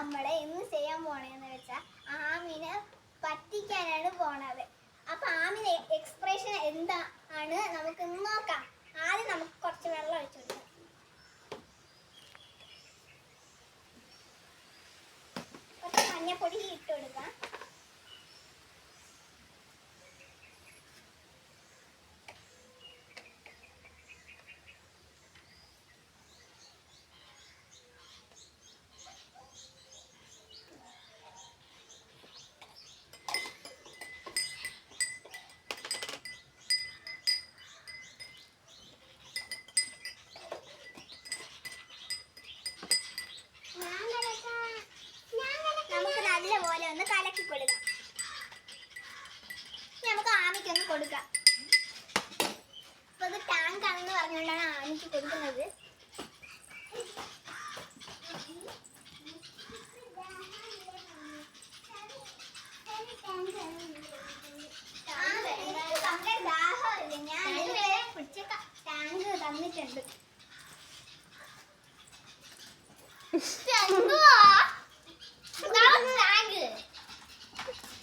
നമ്മള് ഇന്ന് ചെയ്യാൻ പോണേന്ന് വെച്ചാൽ ആമിനെ പറ്റിക്കാനാണ് പോണത്. അപ്പൊ ആമിന്റെ എക്സ്പ്രഷൻ എന്താണ് നമുക്ക് നോക്കാം. ആദ്യം നമുക്ക് കുറച്ച് വെള്ളം ഒഴിച്ചു കൊടുക്കാം. കുറച്ച് മഞ്ഞപ്പൊടി ഇട്ട് കൊടുക്കാം. നല്ലപോലെ ഒന്ന് കലക്കി കൊടുക്കാം. നമുക്ക് ആമിക്കൊന്ന് കൊടുക്കാം. അപ്പൊ ഇത് ടാങ്ക് ആണെന്ന് പറഞ്ഞുകൊണ്ടാണ് ആമിക്ക് കൊടുക്കുന്നത്. ദാഹമില്ല, ഞാൻ ഇതുവരെ പിടിച്ച ടാങ്ക് തന്നിട്ടുണ്ട്.